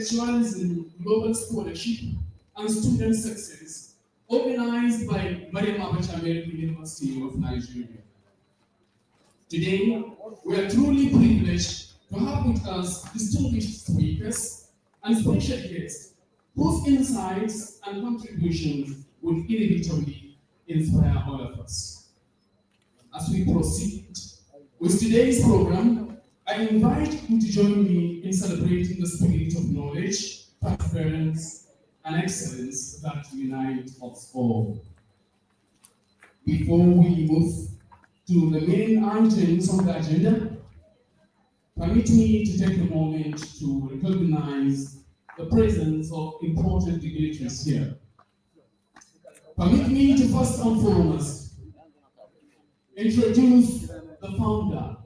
Intellectualism, Global Scholarship, and Student Success, organized by Maryam Abacha American University of Nigeria. Today, we are truly privileged to have with us distinguished speakers and special guests whose insights and contributions will inevitably inspire all of us. As we proceed with today's program, I invite you to join me in celebrating the spirit of knowledge, perseverance, and excellence that unite us all. Before we move to the main items on the agenda, permit me to take a moment to recognize the presence of important dignitaries here. Permit me to first and foremost introduce the founder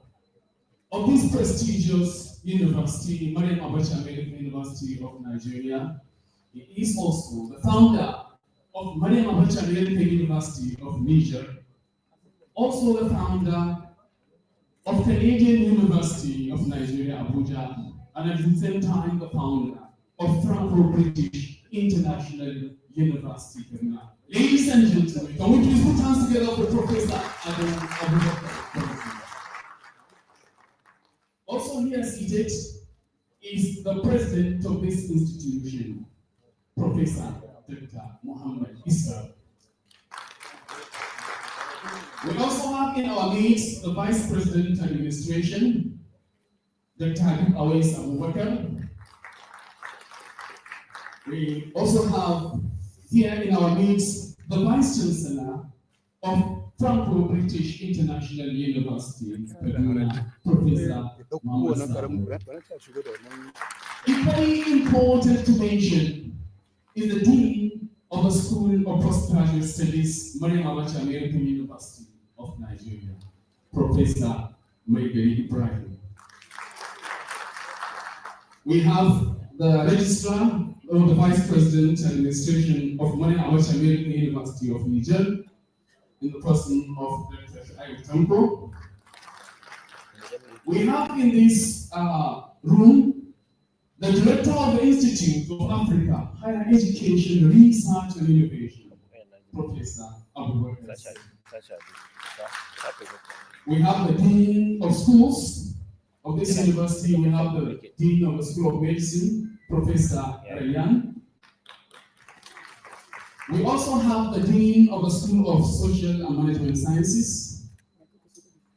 of this prestigious university, Maryam Abacha American University of Nigeria. He is also the founder of Maryam Abacha American University of Niger, also the founder of Canadian University of Nigeria, Abuja, and at the same time the founder of Franco-British International University, Kano. Ladies and gentlemen, can we please put hands together for Professor Abacha? Also here seated is the president of this institution, Professor Dr. Muhammad Issa. We also have in our midst the Vice President Administration, Dr. Abubakar. We also have here in our midst the Vice Chancellor of Franco-British International University, Professor Muhammad. Equally important to mention is the Dean of the School of Postgraduate Studies, Maryam Abacha American University of Nigeria, Professor Maybeli Ibrahim. We have the Registrar of the Vice President Administration of Maryam Abacha American University of Niger, in the person of Dr. Ibikunle. We have in this room the Director of the Institute of Africa, Higher Education, Research and Innovation, Professor Abubakar. We have the Dean of Schools of this university. We have the Dean of the School of Medicine, Professor Ryan. We also have the Dean of the School of Social and Management Sciences,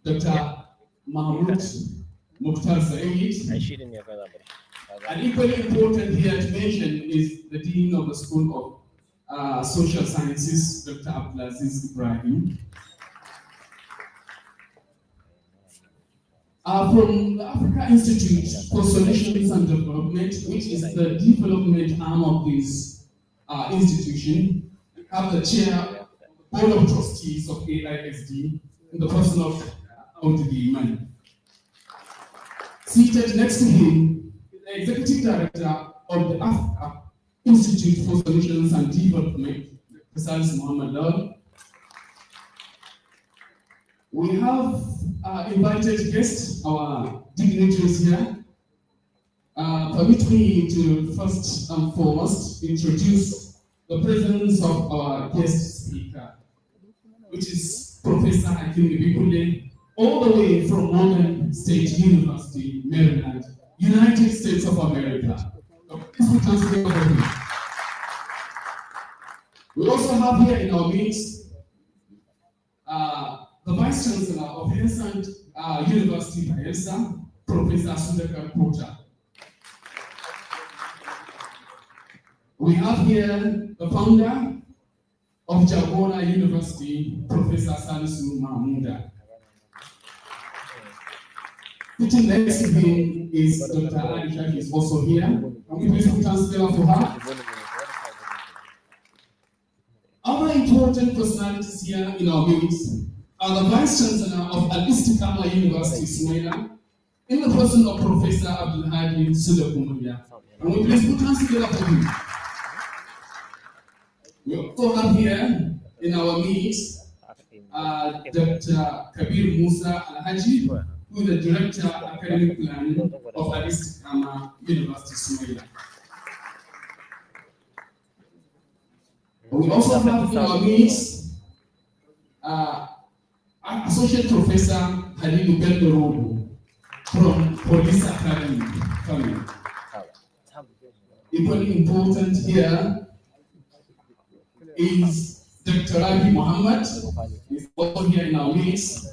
Dr. Mahmoud Mukhtar Saeed. And equally important here to mention is the Dean of the School of Social Sciences, Dr. Abdulaziz Ibrahim. From the Africa Institute for Solutions and Development, which is the development arm of this institution, we have the Chair, Board of Trustees of AISD, in the person of Audrey Imani. Seated next to him is the Executive Director of the Africa Institute for Solutions and Development, Professor Muhammad Lal. We have invited guests, our dignitaries here. Permit me to first and foremost introduce the presence of our guest speaker, which is Professor Hakeem Ibikunle, all the way from Morgan State University, Maryland, United States of America. We also have here in our midst the Vice Chancellor of Hensard University, Bayelsa, Professor Sudhakar Kota. We have here the founder of Jagona University, Professor Salisu Mahmuda. Sitting next to him is Dr. Aisha, who is also here. Can we please put hands together for her? Other important personalities here in our midst are the Vice Chancellor of Al-Istiqama University, Sumaila, in the person of Professor Abdulhadi Sudhakar. Can we please put hands together for him? We also have here in our midst Dr. Kabir Musa Al-Haji, who is the Director of Academic Planning of Al-Istiqama University, Sumaila. We also have in our midst Associate Professor Halilu Bello from Police Academy, Kano. Equally important here is Dr. Rabi Muhammad, is also here in our midst,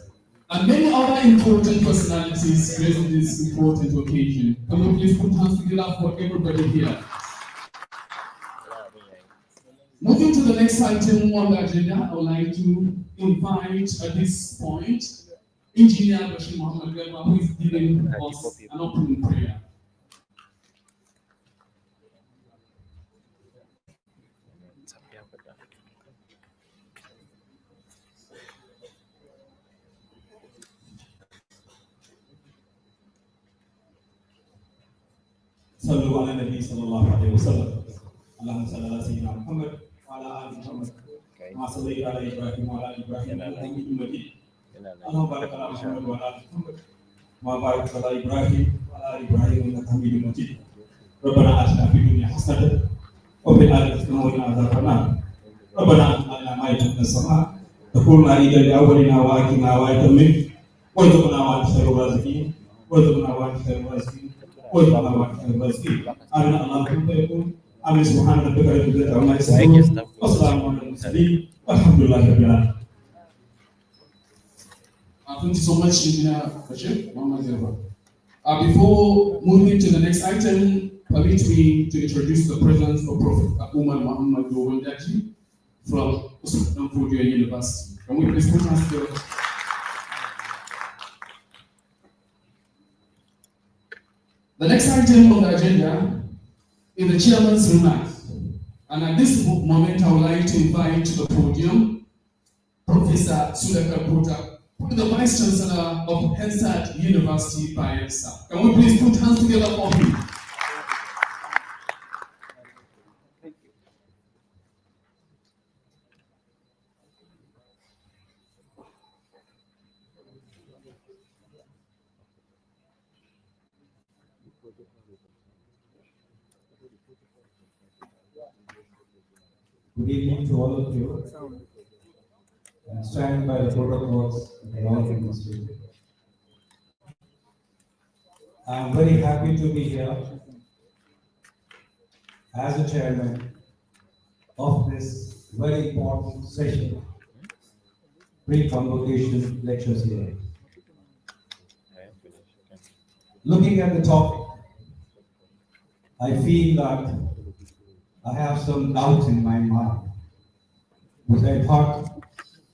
and many other important personalities raising this important occasion. Can we please put hands together for everybody here? Moving to the next item on the agenda, I would like to invite at this point Engineer Bashir Muhammad Garba, who is giving us an opening prayer. صلوا على النبي صلى الله عليه وسلم. اللهم صل على سيدنا محمد وعلى ال محمد كما صليت على ابراهيم وعلى ال ابراهيم انك حميد مجيد. اللهم بارك على محمد وعلى ال محمد كما باركت على ابراهيم وعلى ال ابراهيم انك حميد مجيد. ربنا اتنا في الدنيا حسنه وفي الاخره حسنه وقنا عذاب النار. ربنا اتنا ما يتم السماء تكون عيدا لاولنا واخرنا وايه منك وارزقنا وانت خير الرازقين وارزقنا وانت خير الرازقين وارزقنا وانت خير الرازقين. امين اللهم يكون امين. سبحان ربك رب العزه عما يصفون وسلام على المرسلين والحمد لله رب العالمين. Thank you so much, Engineer Bashir Muhammad Garba. Before moving to the next item, permit me to introduce the presence of Prophet Umar Muhammad Gowondaji from Usman Fodio University. Can we please put hands together? The next item on the agenda is the chairman's remarks. And at this moment, I would like to invite to the podium Professor Sudhakar Kota, the Vice Chancellor of Hensard University, Bayelsa. Can we please put hands together for him? Good evening to all of you. I'm standing by the protocols in the law industry. I'm very happy to be here as a chairman of this very important session, Pre-Convocation lecture series. Looking at the topic, I feel that I have some doubts in my mind, which I thought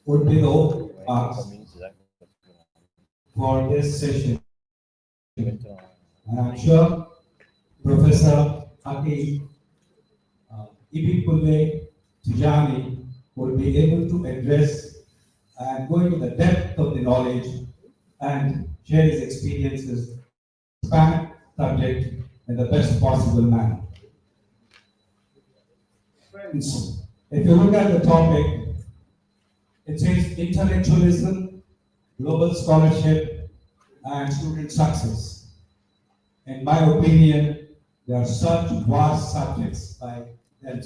would be the ask for this session. And I'm sure Professor Hakeem, Ibikunle, Tijani will be able to address and go into the depth of the knowledge and share his experiences, span subject in the best possible manner. Friends, if you look at the topic, it says intellectualism, global scholarship, and student success. In my opinion, they are such vast subjects by them.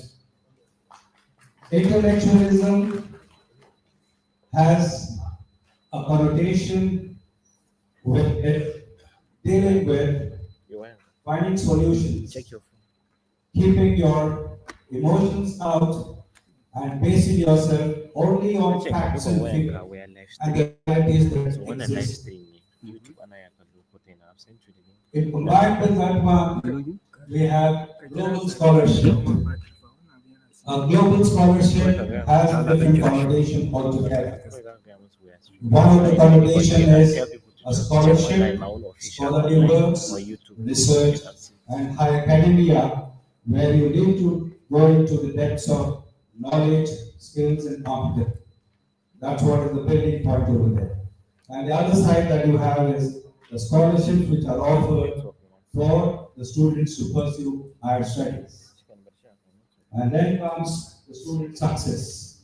Intellectualism has a connotation with it dealing with finding solutions, keeping your emotions out, and basing yourself only on facts and figures and the realities that exist. In combined with that one, we have global scholarship. A global scholarship has a different connotation altogether. One of the connotation is a scholarship, scholarly works, research, and high academia, where you need to go into the depths of knowledge, skills, and competence. That's what is the building point over there. And the other side that you have is the scholarships which are offered for the students to pursue higher studies. And then comes the student success.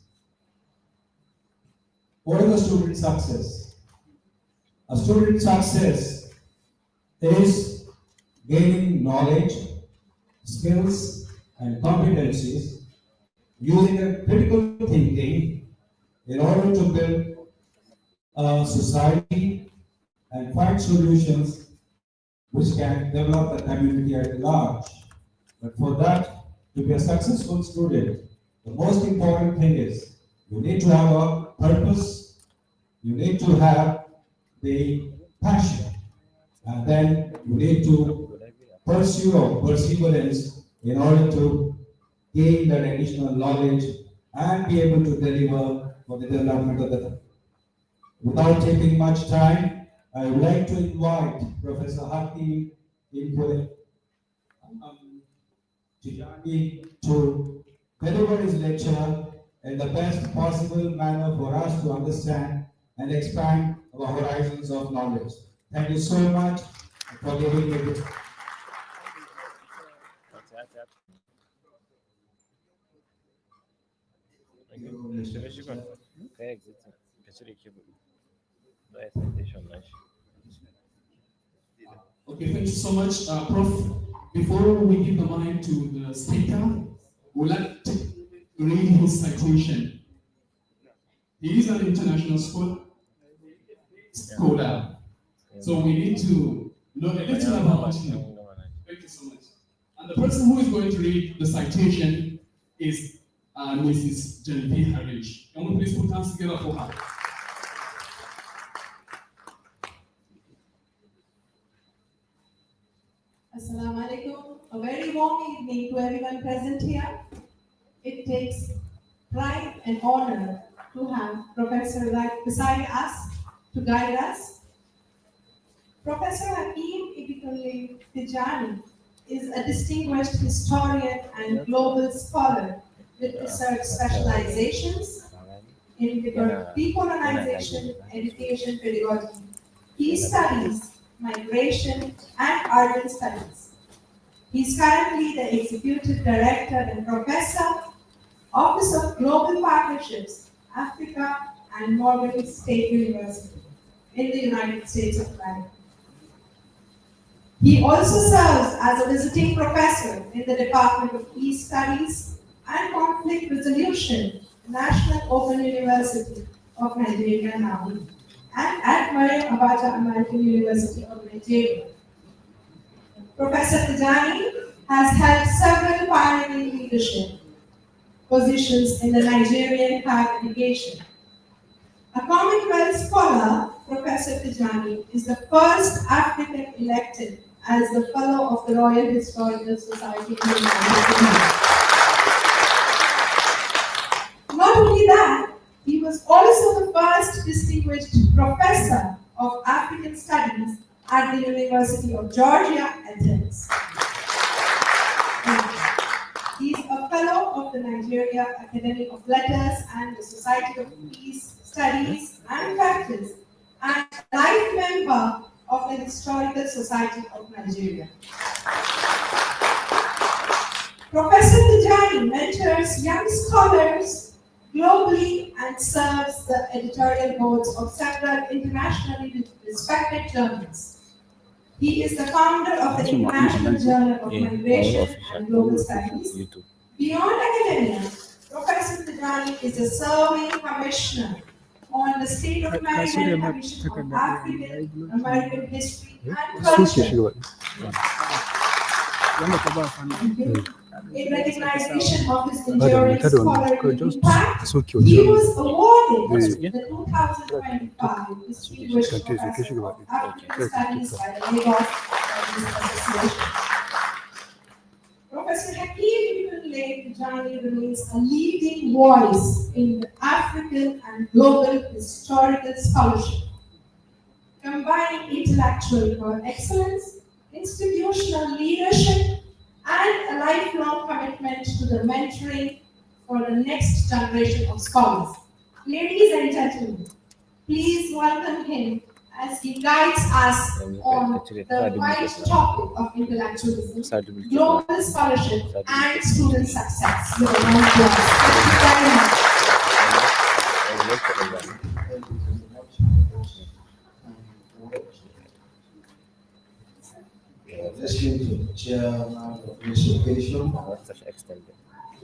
What is the student success? A student success is gaining knowledge, skills, and competencies using a critical thinking in order to build a society and find solutions which can develop the community at large. But for that, to be a successful student, the most important thing is you need to have a purpose, you need to have the passion, and then you need to pursue or perseverance in order to gain that additional knowledge and be able to deliver for the development of the. Without taking much time, I would like to invite Professor Hakeem Tijani to deliver his lecture in the best possible manner for us to understand and expand our horizons of knowledge. Thank you so much for giving me this. Okay, thank you so much, Prof. Before we give the mic to the speaker, we'd like to read his citation. He is an international scholar, so we need to know a little about him. Thank you so much. And the person who is going to read the citation is Mrs. Genevieve Harish. Can we please put hands together for her? Assalamu alaikum. A very warm evening to everyone present here. It takes pride and honor to have Professor right beside us to guide us. Professor Hakeem Ibikunle Tijani is a distinguished historian and global scholar with research specializations in decolonization, education, pedagogy. He studies migration and urban studies. He is currently the Executive Director and Professor, Office of Global Partnerships, Africa and Morgan State University in the United States of America. He also serves as a visiting professor in the Department of Peace Studies and Conflict Resolution, National Open University of Nigeria now, and at Maryam Abacha American University of Nigeria. Professor Tijani has held several pioneering leadership positions in the Nigerian higher education. A Commonwealth scholar, Professor Tijani is the first African elected as the Fellow of the Royal Historical Society in the United Kingdom. Not only that, he was also the first distinguished professor of African Studies at the University of Georgia, Athens. He is a fellow of the Nigeria Academy of Letters and the Society of Peace Studies and Practice, and a life member of the Historical Society of Nigeria. Professor Tijani mentors young scholars globally and serves the editorial boards of several internationally respected journals. He is the founder of the International Journal of Migration and Global Studies. Beyond academia, Professor Tijani is a serving commissioner on the State of Maryland Commission on African American History and Culture. In recognition of his enduring scholarly impact, he was awarded the 2025 Distinguished Professor of African Studies by the Lagos Association. Professor Hakeem Ibikunle Tijani remains a leading voice in the African and global historical scholarship, combining intellectual excellence, institutional leadership, and a lifelong commitment to the mentoring for the next generation of scholars. Ladies and gentlemen, please welcome him as he guides us on the wide topic of intellectualism, global scholarship, and student success. With a round of applause. Thank you very much. Listening to the chairman of this occasion,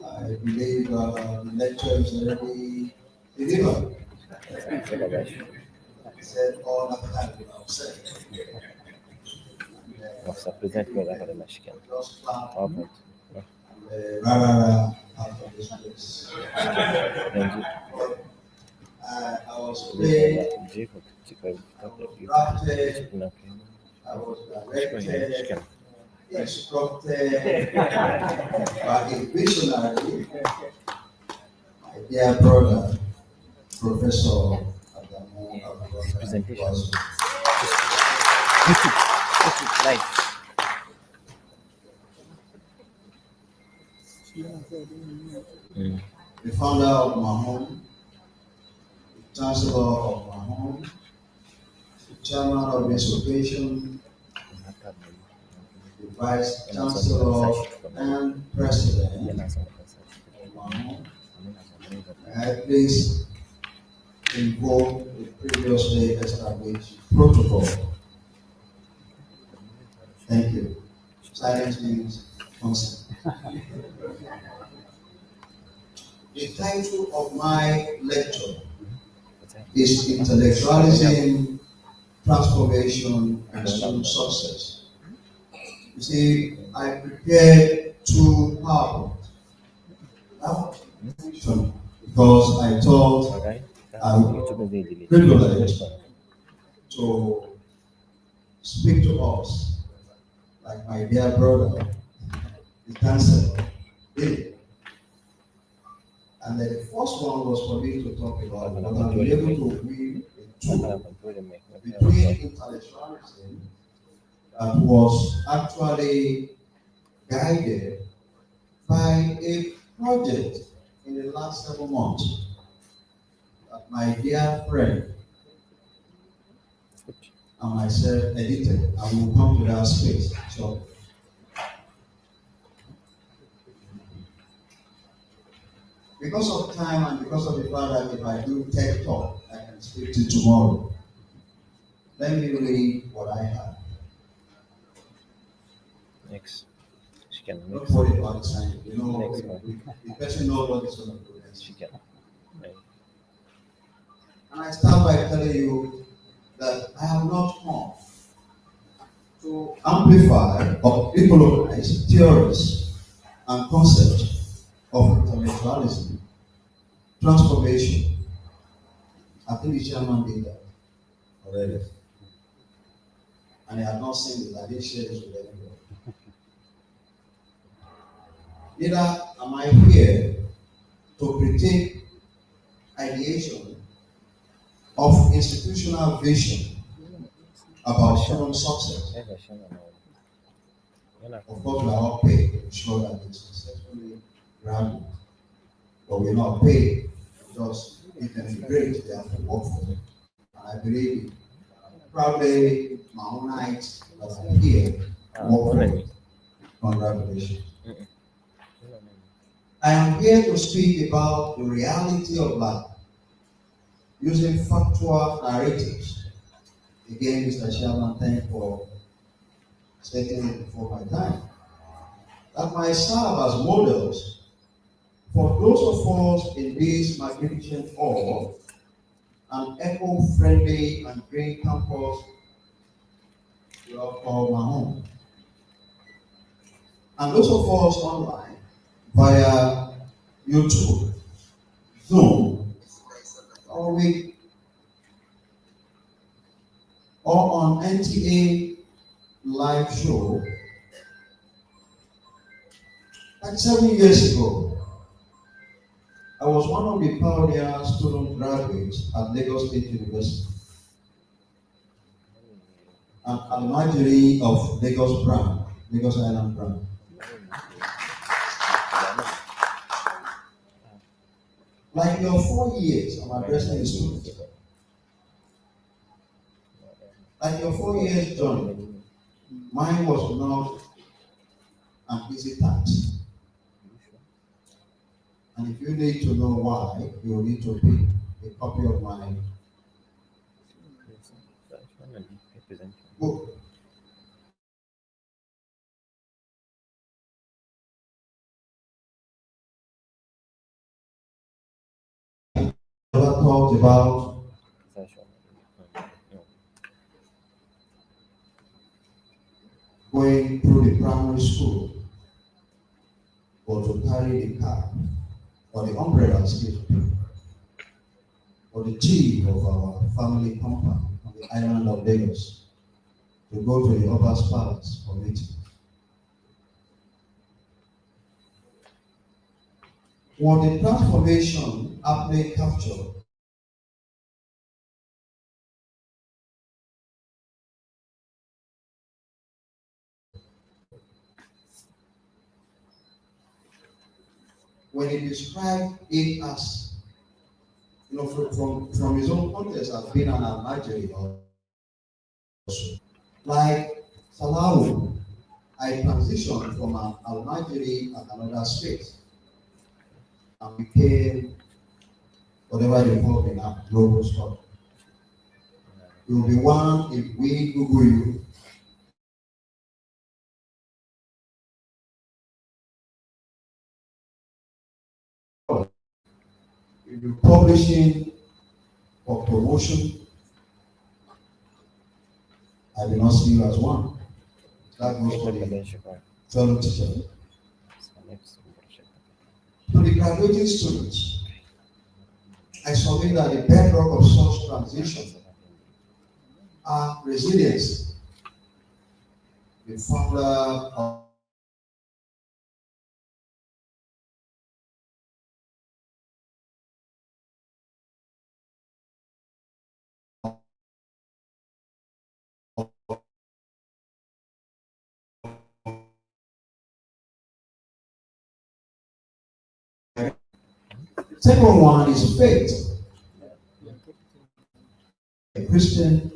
I believe the lecture is already delivered. He said all that I would have said. Nossa, presente que eu dava na Chiquena. Just clap Ó, pronto. rah, out of this place. Entendi. I was playing, Digo, tipo, drafted, não, I was Chiquena. directed, instructed by a visionary, my dear brother, Professor Adamu Abubakar Presentation. was Nice. the founder of my home, the Chancellor of my home, the Chairman of this occasion, the Vice Chancellor and President of my home. I please invoke the previously established protocol. Thank you. Silence means consent. The title of my lecture is Intellectualism, Transformation, and Student Success. You see, I prepared two PowerPoints. Because I thought I would be privileged to speak to us like my dear brother, the Chancellor, did. And then the first one was for me to talk about what I'll be able to agree between intellectualism that was actually guided by a project in the last 7 months that my dear friend and myself edited, and we'll come to that space. So, because of time and because of the fact that if I do TED Talk, I can speak to tomorrow, let me read what I have. Next. Chiquena. Don't worry about the time. You know, Next one. the person knows what is going to do next. Chiquena. And I start by telling you that I have not come to amplify or popularize theories and concepts of intellectualism, transformation. I think the chairman did that already. And I have not seen it. I didn't share this with anybody. Neither am I here to critique ideation of institutional vision about human success. Of course, we are all paid to ensure that it's successfully granted, but we're not paid because it can be great, they have to work for it. And I believe probably my own nights that I'm here work for it. Congratulations. I am here to speak about the reality of life using factual narratives. Again, Mr. Chairman, thank you for stating it before my time. That might serve as models for those of us in this magnificent hall, an eco-friendly and green campus we all call my home. And those of us online via YouTube, Zoom, or on NTA live show. Like 7 years ago, I was one of the pioneer student graduates at Lagos State University, an almajiri of Lagos Brand, Lagos Island Brand. Like your 4 years, I'm addressing the students. Like your 4 years journey, mine was not an easy task. And if you need to know why, you will need to pick a copy of my book. talked about going through the primary school or to carry the car or the umbrella excuse me, or the chief of our family compound on the island of Lagos to go to the Upper's Palace for meeting. What the transformation aptly captured when he described it as, from his own context as being an almajiri also. Like Salawu, I transitioned from an almajiri at another space and became whatever they call me now, global scholar. You'll be one if we Google you. If you're publishing for promotion, I will not see you as one. That goes for the fellow teacher. To the graduating students, I submit that the bedrock of such transition are resilience. The founder of second one is faith. A Christian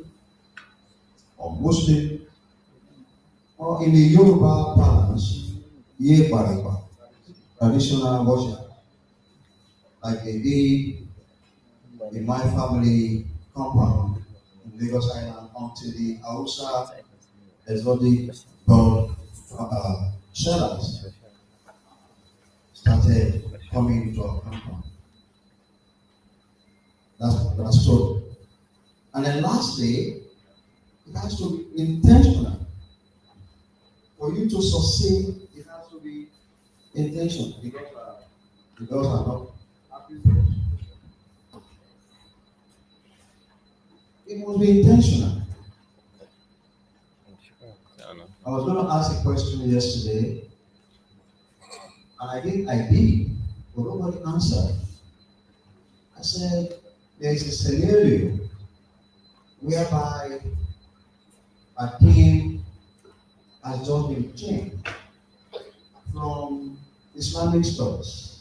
or Muslim or in the Yoruba parlance, Ye Bariba, traditional worship, like they did in my family compound in Lagos Island until the Hausa exotic god sellers started coming into our compound. That's true. And then lastly, it has to be intentional. For you to succeed, it has to be intentional. Because I'm not happy. It must be intentional. I was going to ask a question yesterday, and I did, but nobody answered. I said, there is a scenario whereby a team has just been changed from Islamic studies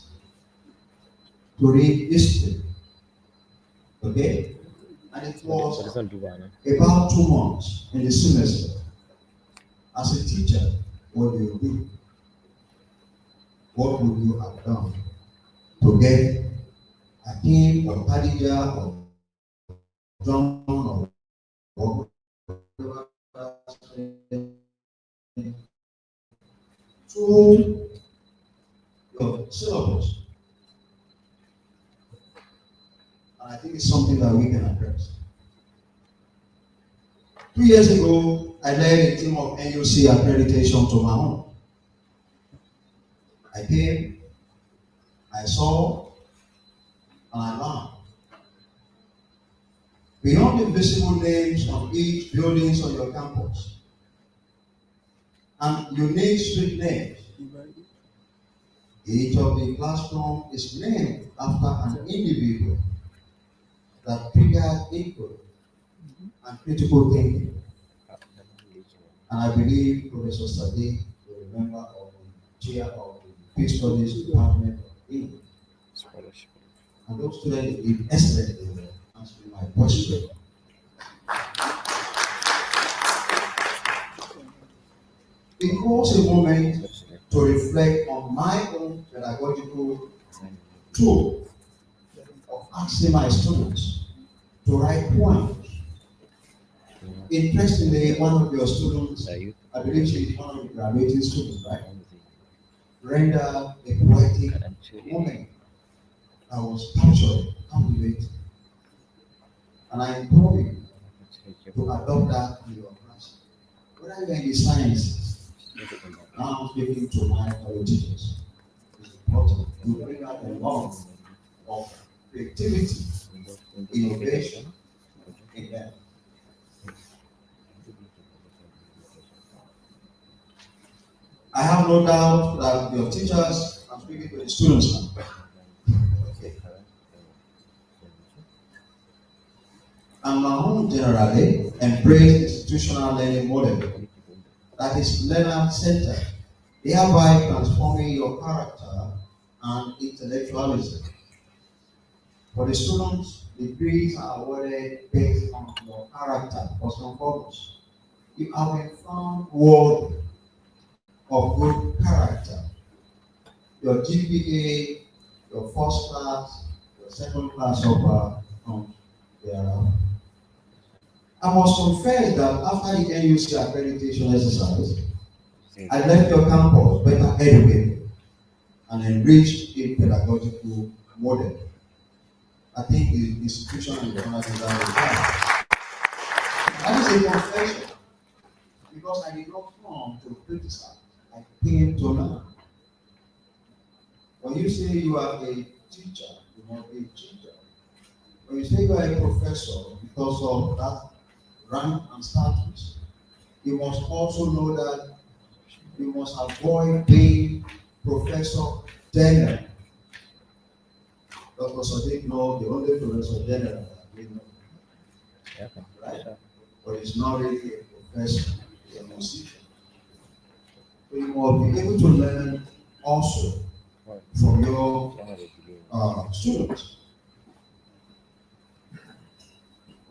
to read history. Okay? And it was about 2 months in the semester. As a teacher, what do you do? What would you have done to get Hakeem or Khadija or John or whatever through your syllabus? And I think it's something that we can address. 2 years ago, I led a team of NUC accreditation to my home. I came, I saw, and I learned. Beyond the visible names on each buildings on your campus and unique street names, each of the classroom is named after an individual that triggered input and critical thinking. And I believe Professor Sadiq, the member of the chair of the Peace Studies Department of English, and those students did excellently well answering my question. It was a moment to reflect on my own pedagogical tool of asking my students to write poems. Interestingly, one of your students, I believe she is one of the graduating students, right? Rendered a poetic moment that was captured, captivated. And I implore you to adopt that in your class. Whether you're in the sciences, now I'm speaking to my fellow teachers. It's important to bring out a lot of creativity, innovation in them. I have no doubt that your teachers are speaking to the students now. Okay. And Mahon generally embraced institutional learning model that is learner-centered, thereby transforming your character and intellectualism. For the students, degrees are awarded based on your character, first and foremost. You have been found worthy of good character. Your GPA, your first class, your second class upper comes thereafter. I must confess that after the NUC accreditation exercise, I left your campus better educated and enriched in pedagogical model. I think the institution and the honor design is that. That is a confession because I did not come to criticize, I came to learn. When you say you are a teacher, you must be a teacher. When you say you are a professor because of that rank and status, you must also know that you must avoid being professor general. Dr. Sadiq knows the only professor general that we know. Right? But it's not really a professor, it's a musician. So you must be able to learn also from your students.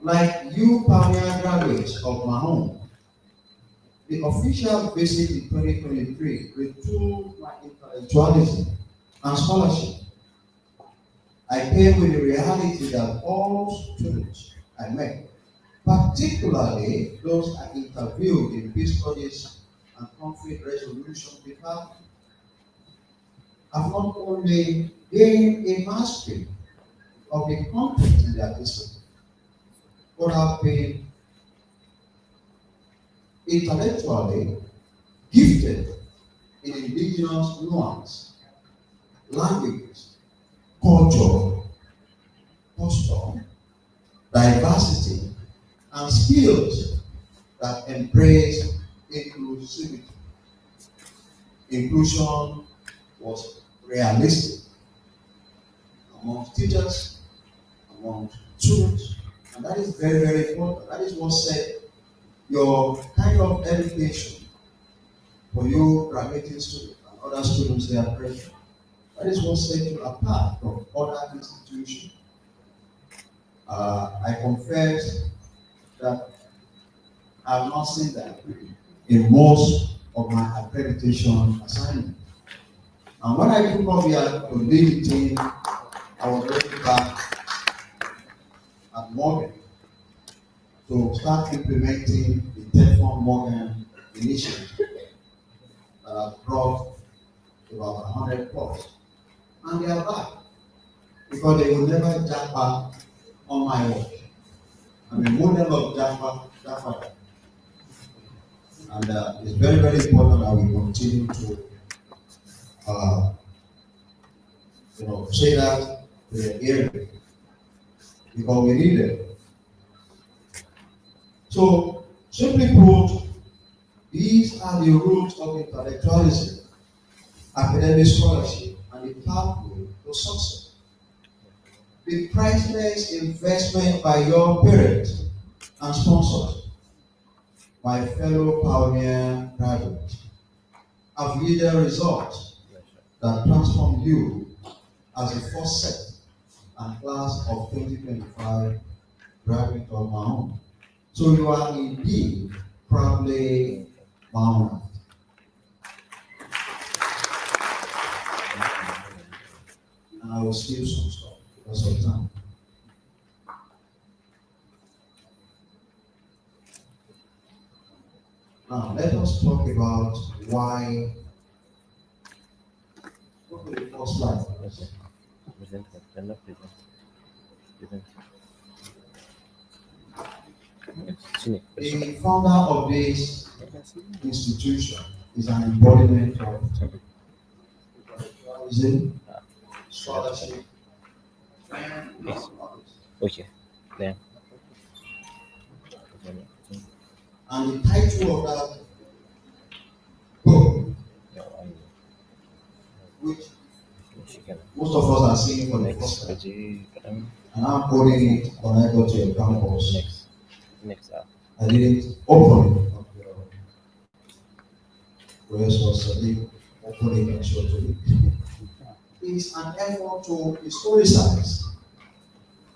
Like you pioneer graduates of Mahon, the official visit in 2023 retooled my intellectualism and scholarship. I came with the reality that all students I met, particularly those I interviewed in peace studies and conflict resolution department, have not only gained a mastery of the content in their discipline, but have been intellectually gifted in indigenous nuance, languages, culture, custom, diversity, and skills that embrace inclusivity. Inclusion was realistic among teachers, among students, and that is very, very important. That is what set your kind of education for you graduating students and other students they are present. That is what set you apart from other institutions. I confess that I have not seen that in most of my accreditation assignments. And when I took up here to lead the team, I was already back at Morgan to start implementing the Teflon Morgan initiative that has brought about 100 plus. And they are back because they will never jump back on my work. I'm a model of Jaffa. And it's very, very important that we continue to say that to the area because we need it. So, simply put, these are the roots of intellectualism, academic scholarship, and the pathway to success. The priceless investment by your parents and sponsors, my fellow pioneer graduates, have yielded results that transform you as the first set and class of 2025 graduate of Mahon. So you are indeed proudly Mahon. And I will steal some stuff because of time. Now let us talk about why. Go to the first slide. Sini. The founder of this institution is an embodiment of intellectualism, scholarship, and Yes. others. Okay. Then. And the title of that book, which most of us are seeing for the Next. first time, Gaji. and I'm holding it when I go to your campus. Next. Next up. I didn't open it. Professor Sadiq open it and show to it. It's an effort to historicize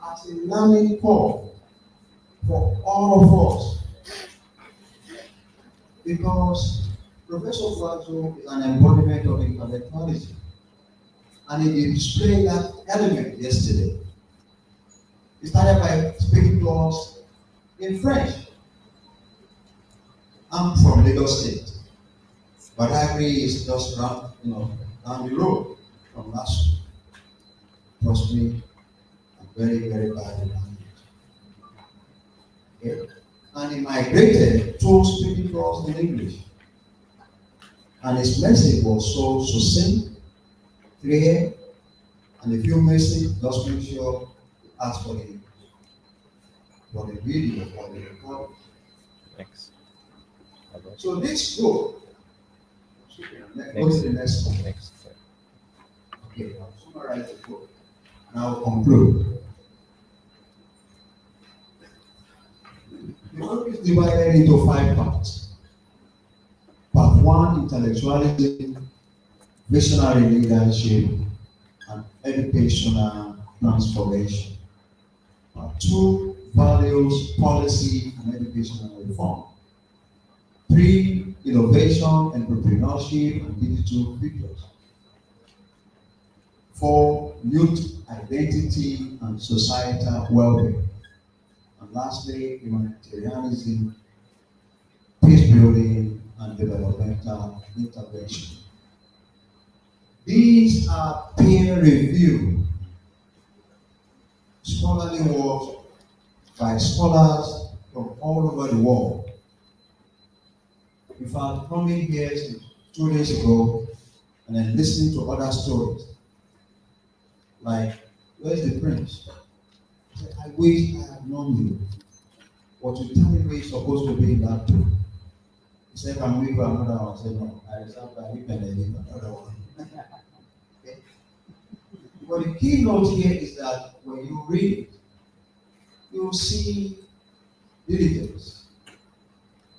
as a learning curve for all of us. Because Professor Flazo is an embodiment of intellectualism. And he displayed that element yesterday. He started by speaking to us in French. I'm from Lagos State. But Badagry is just down the road from Nassau. Trust me, I'm very, very bad in language. Okay? And he migrated to speaking to us in English. And his message was so succinct, clear, and if you miss it, just make sure you ask for the video, for the recording. Next. So this book, go to the next one. Next. Okay, I'll summarize the book and I'll conclude. The book is divided into 5 parts. Part 1, intellectualism, visionary leadership, and educational transformation. Part 2, values, policy, and educational reform. 3, innovation, entrepreneurship, and digital futures. 4, youth identity and societal well-being. And lastly, humanitarianism, peace building, and developmental intervention. These are peer-reviewed scholarly works by scholars from all over the world. In fact, coming here 2 days ago and then listening to other stories, like, where's the prince? I said, I wish I had known you. What you're telling me is supposed to be in that book. He said, can we for another one? I said, no, I reserve that we can leave another one. Okay? But the key note here is that when you read it, you will see diligence.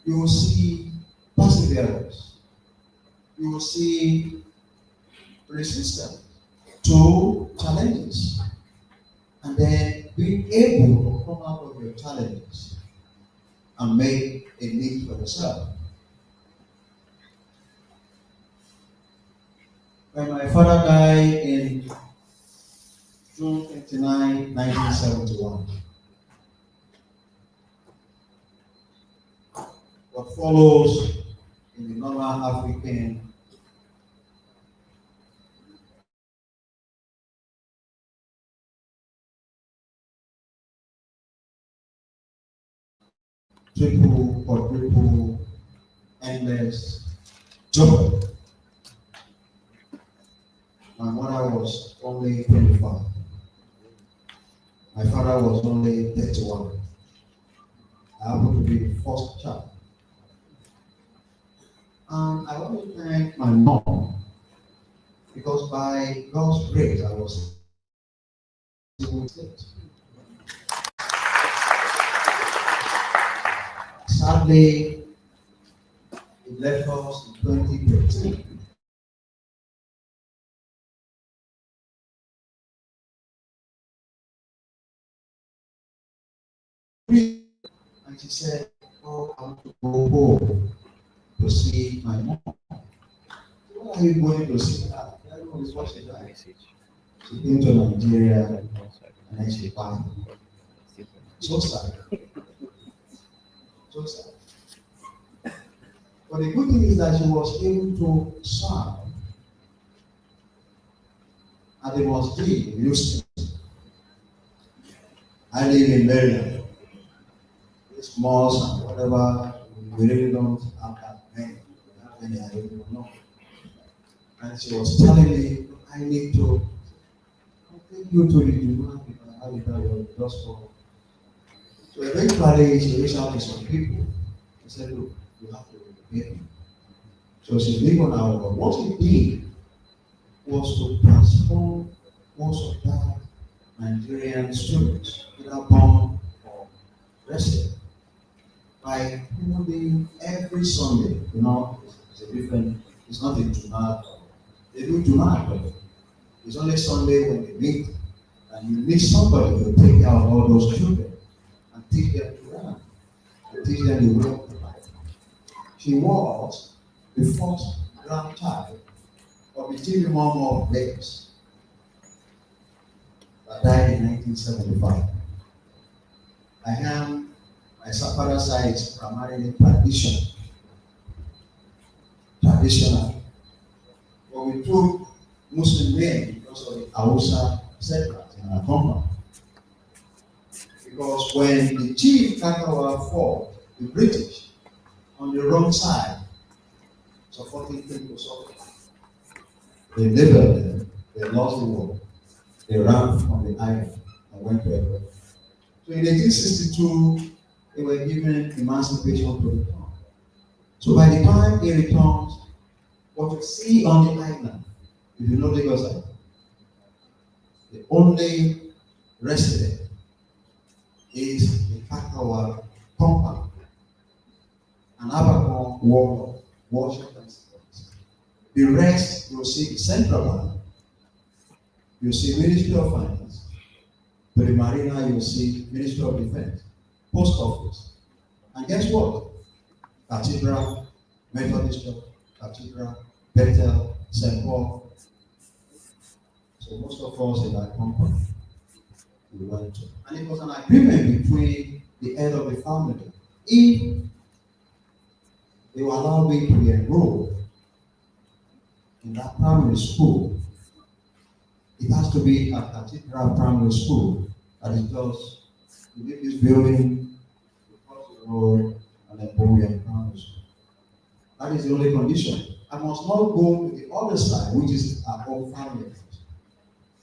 You will see perseverance. You will see resistance to challenges. And then being able to come out of your challenges and make a name for yourself. When my father died in June 29, 1971, what follows in the normal African triple, quadruple, endless joy. My mother was only 25. My father was only 31. I happened to be the first child. And I want to thank my mom because by God's grace I was able to it. Sadly, it left us in 2013. And she said, oh, I want to go home to see my mom. What are you going to see her? I don't know what she died. She came to Nigeria and then she died. So sad. So sad. But the good thing is that she was able to serve at the mosque in Houston. I live in Maryland. It's malls and whatever, we really don't have that many. I really don't know. And she was telling me, I need to take you to the demand just for. So eventually she reached out to some people. She said, look, you have to pay me. So she lived on our own. What she did was to transform most of that Nigerian students, either born or resident, by holding every Sunday. You know, it's a different, it's not a Jumat. They do Jumat, but it's only Sunday when they meet, and you need somebody to take care of all those children and teach them to learn, and teach them the way of life. She was the first grandchild of the TV mom of Bayelsa that died in 1975. I am, my father's side is primarily traditional. But we took Muslim name because of the Hausa settlers in our compound. Because when the chief Kano fought the British on the wrong side, supporting people suffer, they labeled them, they lost the war, they ran from the island and went to Europe. So in 1862, they were given emancipation to return. So by the time they returned, what you see on the island, if you know Lagos Island, the only resident is the Kakawa compound, an Abacha wall, Washington State. The rest, you'll see the Central Bank, you'll see Ministry of Finance, to the Marina, you'll see Ministry of Defense, Post Office. And guess what? Cathedral, Methodist Church, Cathedral, Bethel, St. Paul. So most of us in that company, we went to. And it was an agreement between the head of the family. If they will allow me to be enrolled in that primary school, it has to be a Cathedral primary school that is just to leave this building, across the road, and then Bowie primary school. That is the only condition. I must not go to the other side, which is our own family.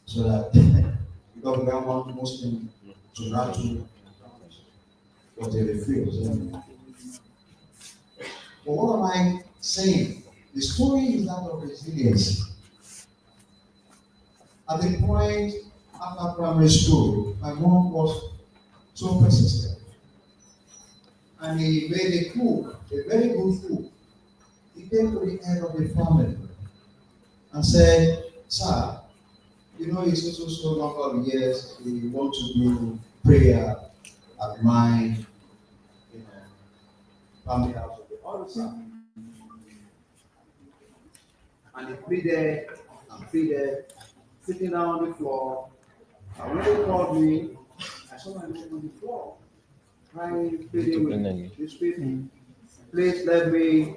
So that because we don't want Muslims to run to what they refuse. But what am I saying? The story is that of resilience. At the point after primary school, my mom was so persistent. And he made a cook, a very good cook. He came to the head of the family and said, sir, you know, it's so number of years we want to do prayer at my family house of the altar. And he pleaded and pleaded, sitting down on the floor. And when they called me, I saw my name on the floor, crying, pleading with these people. Please let me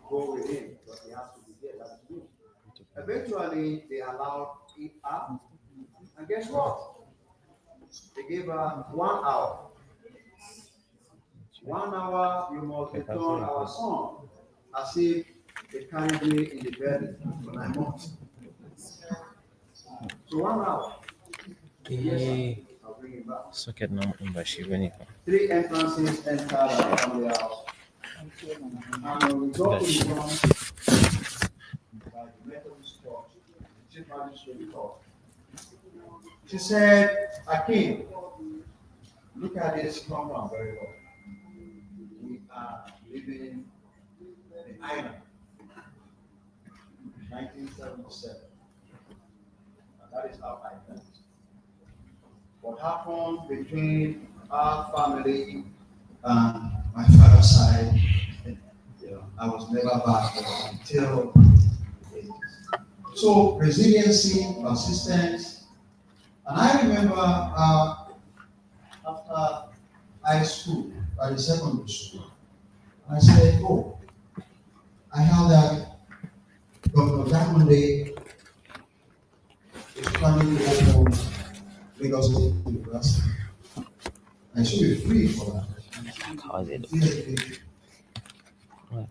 go with him, because he has to be there. That's me. Eventually, they allowed it up. And guess what? They gave her 1 hour. 1 hour, you must return our son, as if they carried me in the belly for 9 months. So 1 hour. Yes, I'll bring it back. Socket number 3 entrances entered our family house. And when we got to the front by the Methodist Church, the Chief Magistrate Court, she said, Hakeem, look at this compound very well. We are living in the island, 1977. And that is how I met. What happened between our family and my father's side, I was never back until the 80s. So resiliency, persistence, and I remember after high school, by the secondary school, I said, oh, I heard that Dr. Ibikunle is planning to open Lagos State University. I should be free for that. Kawazedo. My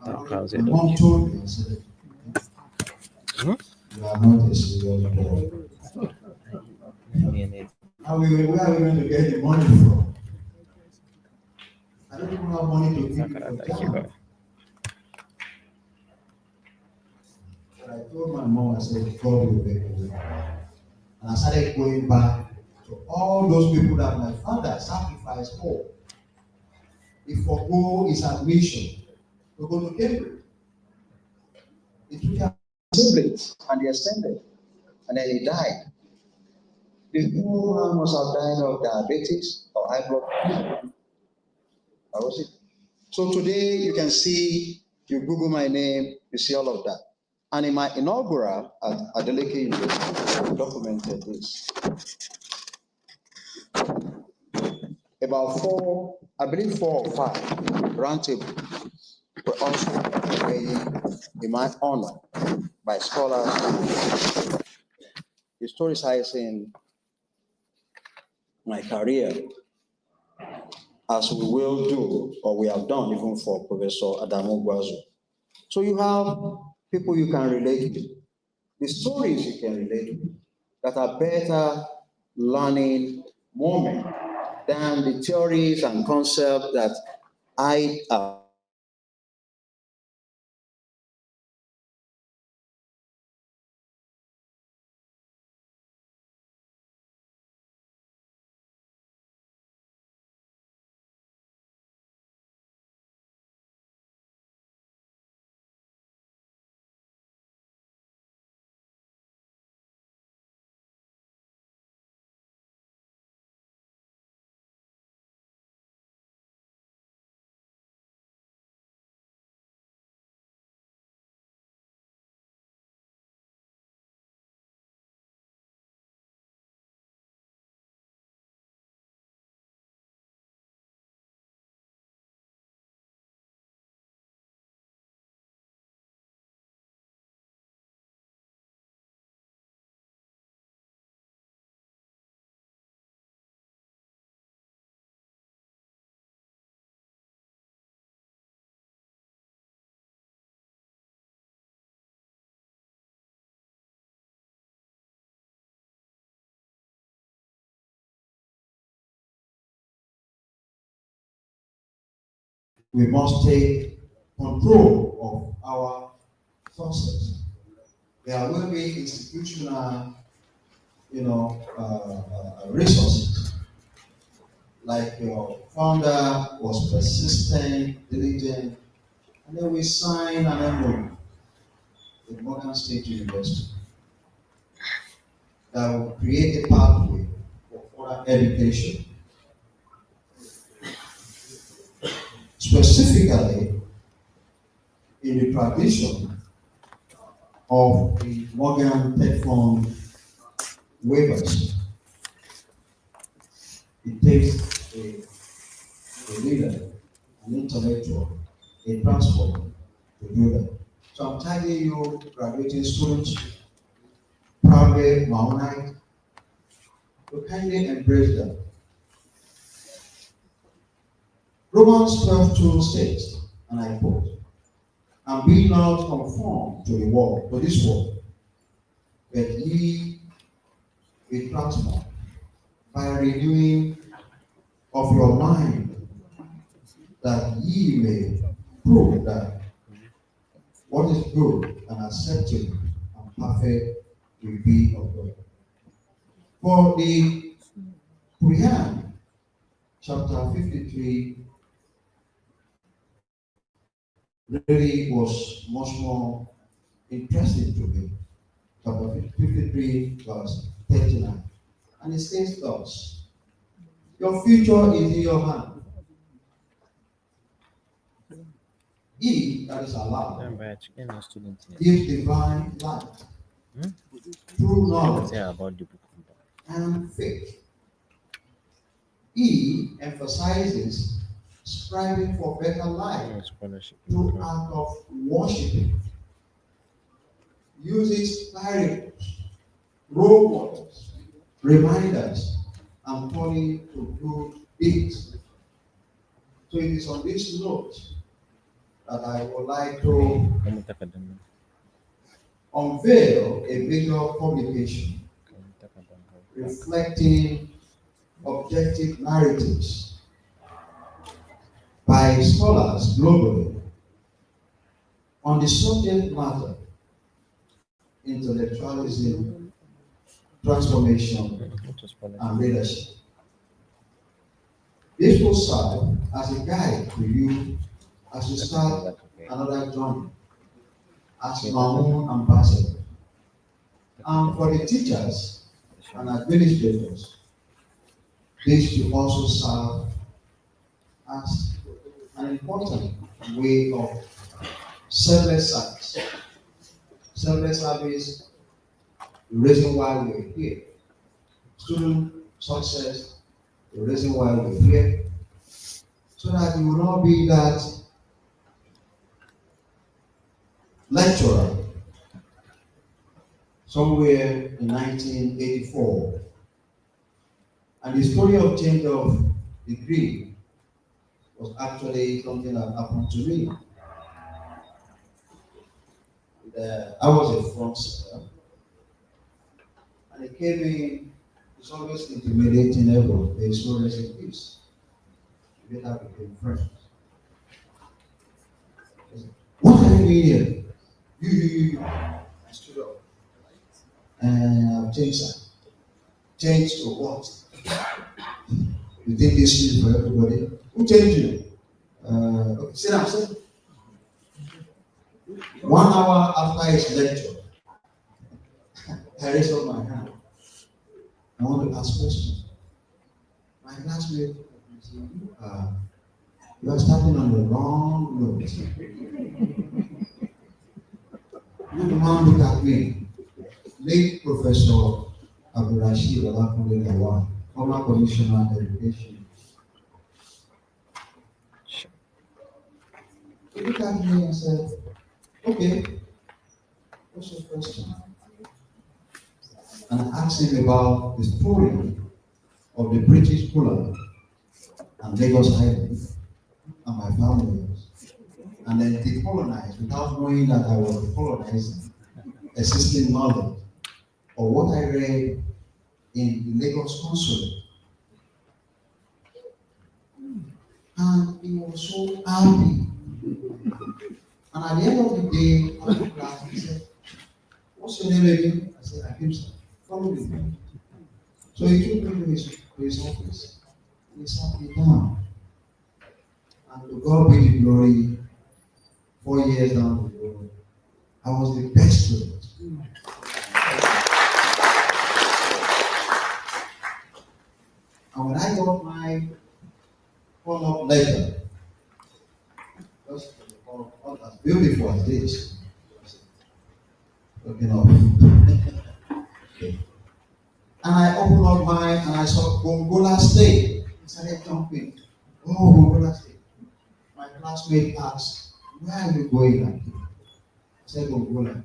mom told me, I said, you are not a serious boy. Where are we going to get the money from? I don't even have money to give you for jam. But I told my mom, I said, God will make a way. And I started going back to all those people that my father sacrificed for. He forgo his admission to go to Cambridge. He took care of his siblings and he extended. And then he died. The whole man must have died of diabetes or high blood pressure. That was it. So today you can see, you Google my name, you see all of that. And in my inaugural at Adeleke University, I documented this. About 4 or 5 roundtables were also made in my honor by scholars, historicizing my career, as we will do, or we have done even for Professor Adamu Gwazu. So you have people you can relate with, the stories you can relate with, that are better learning moment than the theories and concepts that I we must take control of our sources. There will be institutional, resources. Like your founder was persistent, diligent, and then we signed an MOU with Morgan State University that will create a pathway for further education. Specifically, in the tradition of the Morgan Tech Fund waivers, it takes a leader, an intellectual, a transformer to do that. So I'm telling you, graduating students, proudly Maonite, to kindly embrace them. Romans 12:2 states, and I quote, "And be not conformed to the world, to this world, but ye be transformed by renewing of your mind, that ye may prove that what is good and acceptable and perfect will be of God." For the Quran, chapter 53, really was much more interesting to me. Chapter 53, verse 39. And it says thus, "Your future is in your hand. He that is allowed gives divine light, true knowledge, and faith. He emphasizes striving for better life through act of worshiping, uses parables, role models, reminders, and calling to good deeds. So it is on this note that I would like to unveil a major publication reflecting objective narratives by scholars globally on the subject matter intellectualism, transformation, and leadership. This will serve as a guide to you as you start another journey as my own ambassador. And for the teachers and administrators, this should also serve as an important way of selfless service. Selfless service, the reason why we're here. Student success, the reason why we're here. So that you will not be that lecturer somewhere in 1984. And the story of change of degree was actually something that happened to me. I was a front setter, and it came in, it's always intimidating everyone. There is no recipes. We later became friends. What are you doing here? You. I stood up. And I've changed that. Changed to what? You think this is for everybody? Who changed you? Okay, sit down, sir. 1 hour after his lecture, I raised up my hand. I want to ask questions. My classmate, you are starting on the wrong note. Look around, look at me. Late Professor Ibikunle, former Commissioner of Education. He looked at me and said, okay, what's your question? And I asked him about the story of the British colony and Lagos Island and my family. And then decolonized without knowing that I was decolonizing existing knowledge or what I read in the Lagos consulate. And he was so happy. And at the end of the day, after class, he said, what's your name again? I said, Hakeem, sir. Follow me. So he took me to his office. And he sat me down. And to God be the glory, 4 years down the road, I was the best student. And when I got my follow-up letter, just as beautiful as this, looking up. Okay. And I opened up mine and I saw Gongola State. I started jumping. Oh, Gongola State. My classmate asked, where are you going, Hakeem? I said, Gongola.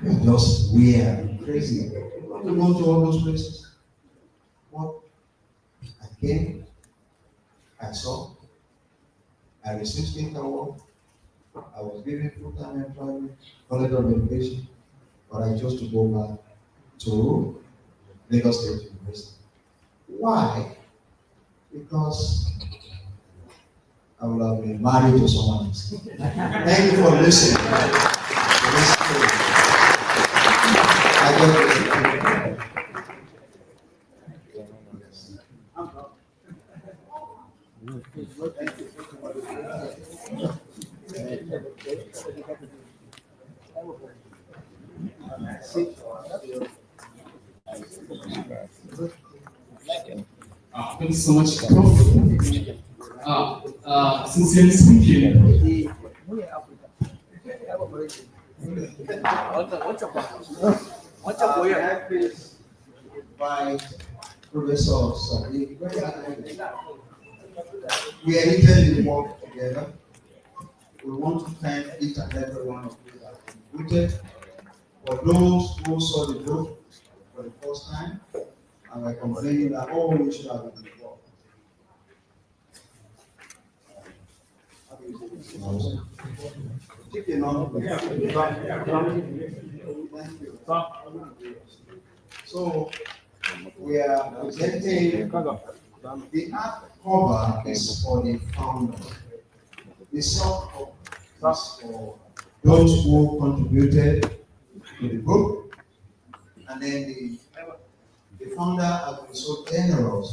You're just weird and crazy. You want to go to all those places? What? I came, I saw, I received state award, I was given full-time employment, College of Education, but I chose to go back to Lagos State University. Why? Because I would have been married to someone else. Thank you for listening to this story. I got this. Thank you so much, Prof. Sincerely speaking, by Professor Sudhakar. We edited the work together. We want to thank each and every one of you that contributed. For those who saw the book for the first time and were complaining that, oh, we should have been involved. So we are presenting the art cover is for the founder. The soft cover is for those who contributed to the book, and then the founder has been so generous.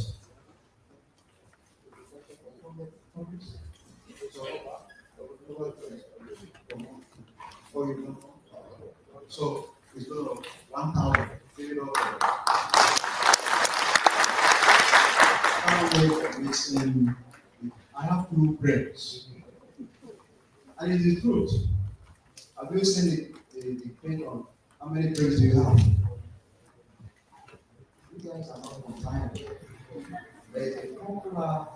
So it's going to 1,000. I have 2 brains. And it's the truth. Have you seen the print on how many brains do you have? You guys are not compliant. There is a popular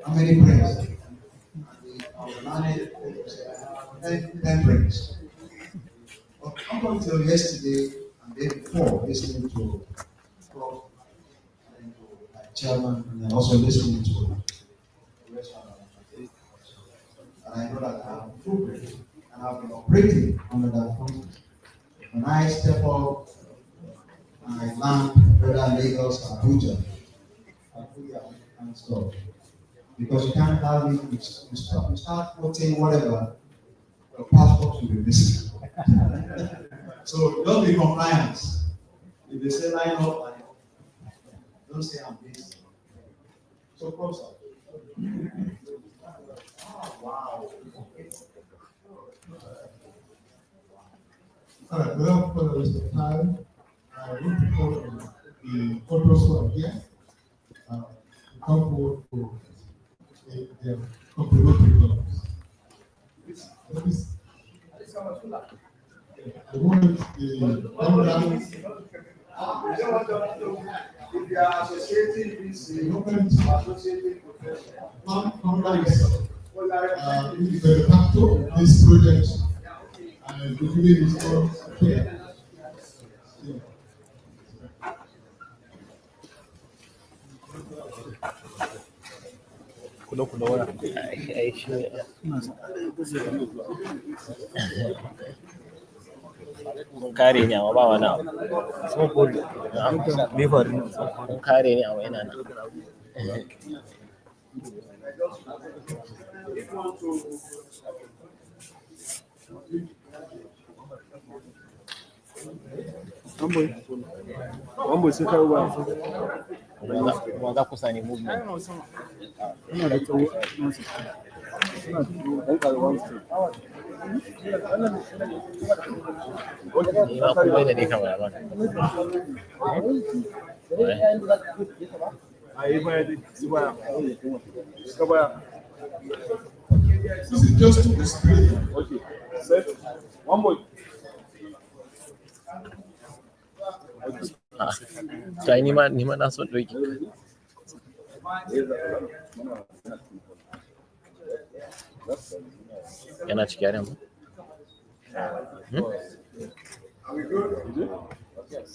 how many brains? And the 10 brains. But up until yesterday and day before, listening to Prof and to Chairman, and also listening to the rest of the and I know that I have 2 brains and I've been operating under that function. When I step up and I land whether Lagos or Abuja, I fully and stop. Because you can't have it, you start putting whatever, your passport will be missing. So don't be compliant. If they say line up, don't say I'm busy. So close up. Oh, wow. All right, without further waste of time, I want to call on the photos who are here to come forward for their complimentary gloves. The moment the If you are associating this, the moment founder is the factor of this project and the giving his own care. Kun kare ni amma ba wani abu. Kun kare ni amma ina nan. Kuma za ku sani movement. Ni ma kun bai da ni kamar ba. This is just to display. Okay, set. One more. To ai ni ma na so ɗauki. Yana ciki yaren ba? Are we good? This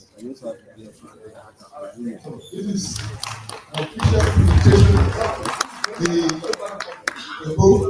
is official presentation the book.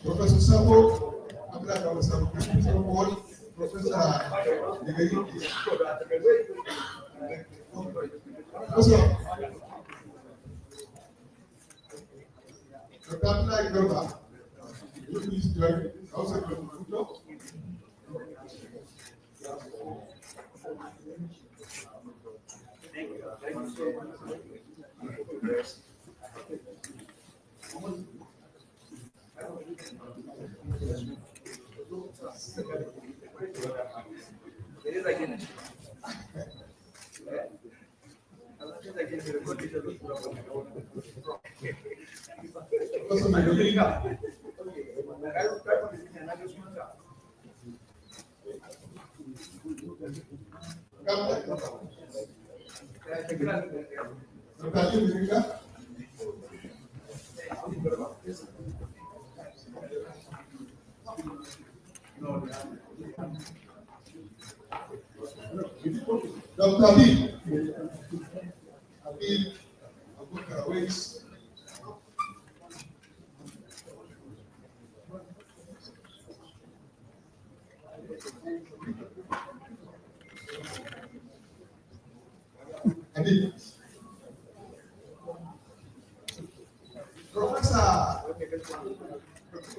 Professor Sabo, Professor Dr. Habib Abacha waits. Habib. Professor,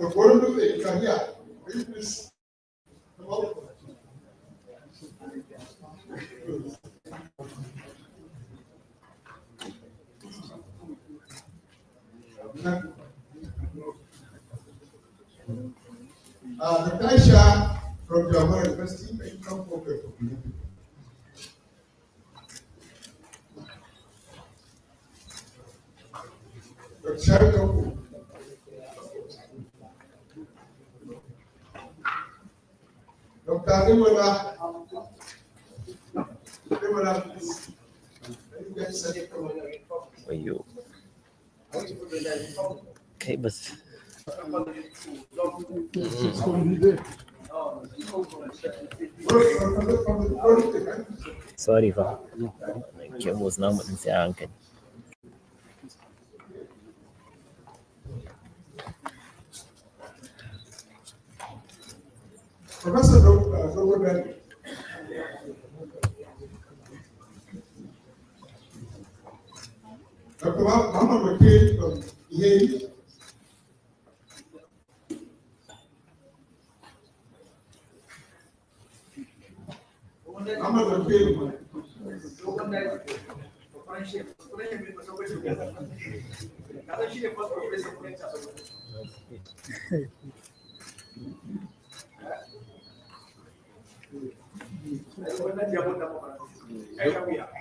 according to the career, please come up. The Taisha from Jamaica University may come forward. The Chairperson. Dr. Demola, please. You guys said it. Wayo. Kai bas. Sorry fa. Cables namu din sai a hankali. Professor Dr. Dr. Muhammad Wakil from Yale. Muhammad Wakil.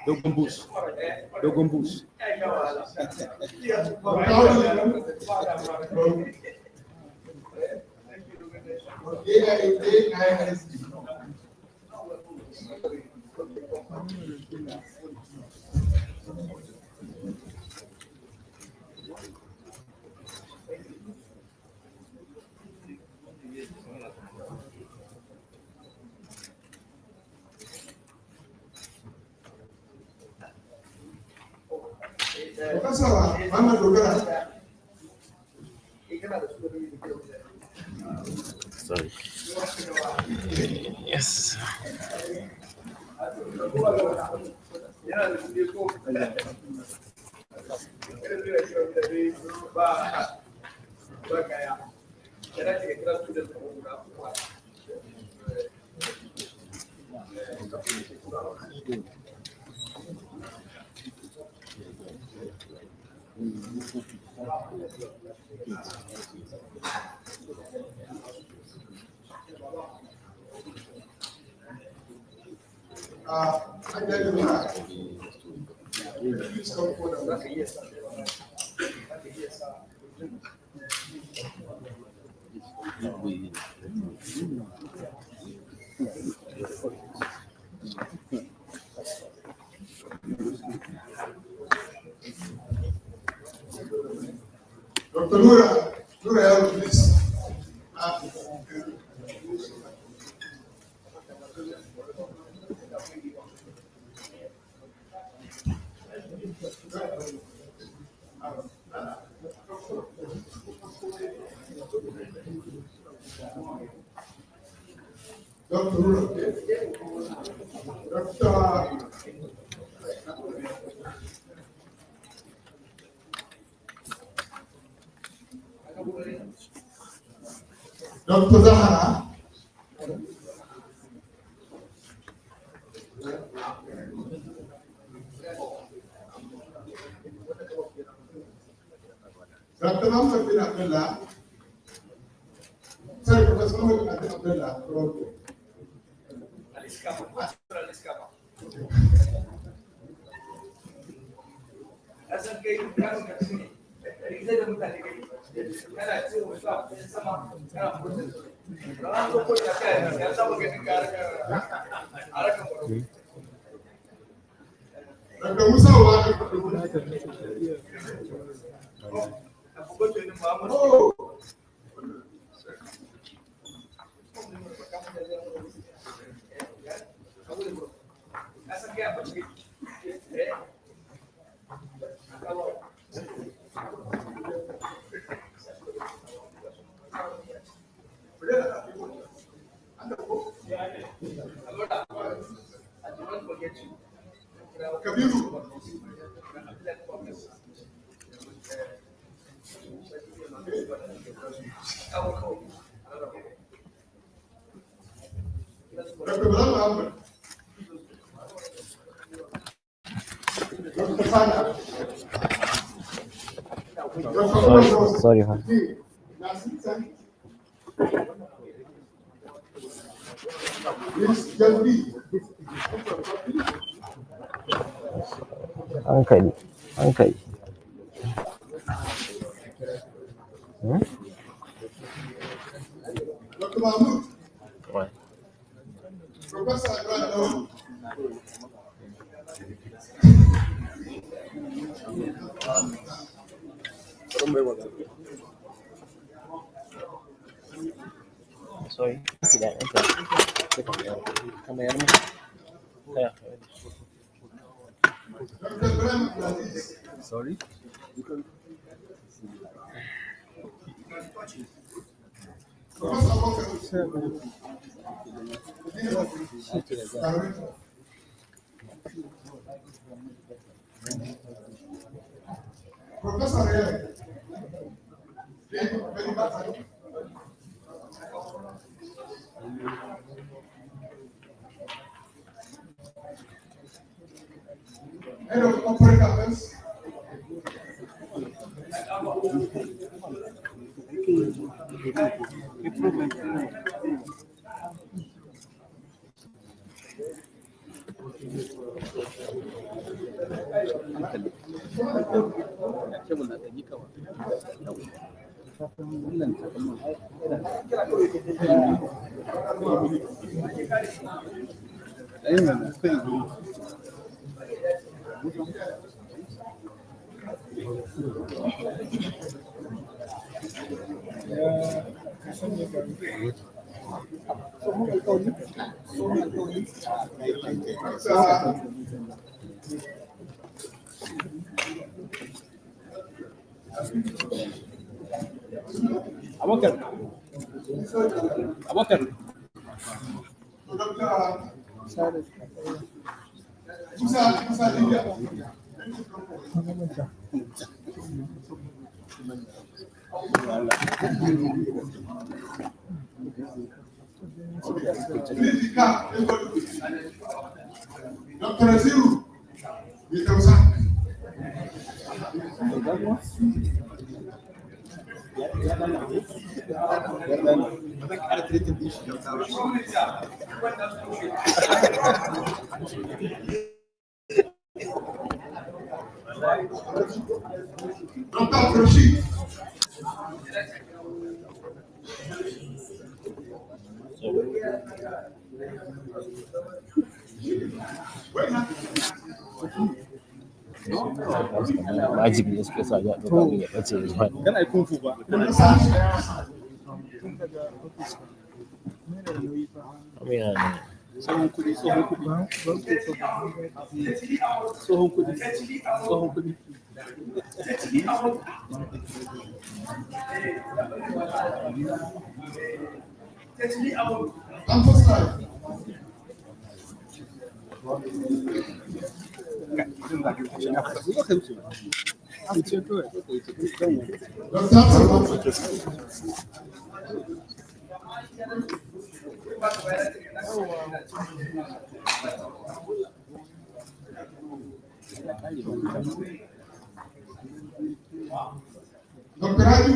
Dogon bus. Dogon bus. Professor Muhammad Dogara. Sorry. Yes. Dr. Nura, please. Dr. Nura, Dr. Zahara. Dr. Muhammad bin Abdullah. Sorry, Professor Muhammad bin Abdullah. Bella, Rogo. Dr. Musa Oh. Kabiru. Dr. Bilal Ahmed. Dr. Sana. Sorry, huh? Hankali, hankali. Dr. Mahmoud. Ouais. Professor Abraham. Sorry, tidak ada. Kamera mo. Kaya. Dr. Ibrahim Abdulaziz. Sorry? Professor Abubakar. Professor Rayyan. Head of Corporate Affairs. Abubakar. Abubakar. Musa Linda. Dr. Aziru. Bitausa. Dr. Rashid. Magic ne suke sa ya ɗauka min ya ɓace da zuwa. Kana yi kung fu ba? Amina ne. Tsohon kuɗi, tsohon kuɗi. Tsohon kuɗi, tsohon kuɗi. I'm first time. Dr. Raju.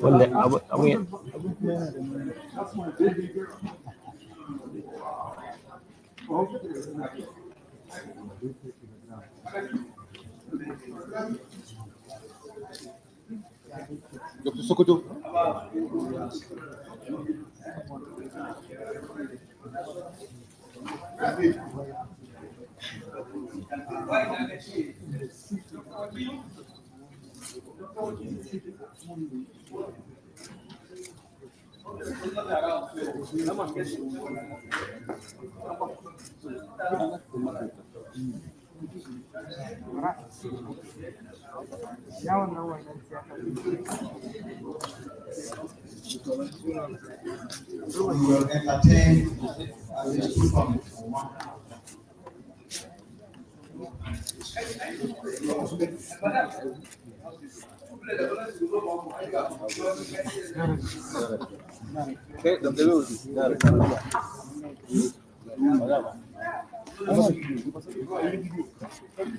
wanda abu Dr. Sokoto. We will entertain these two comments.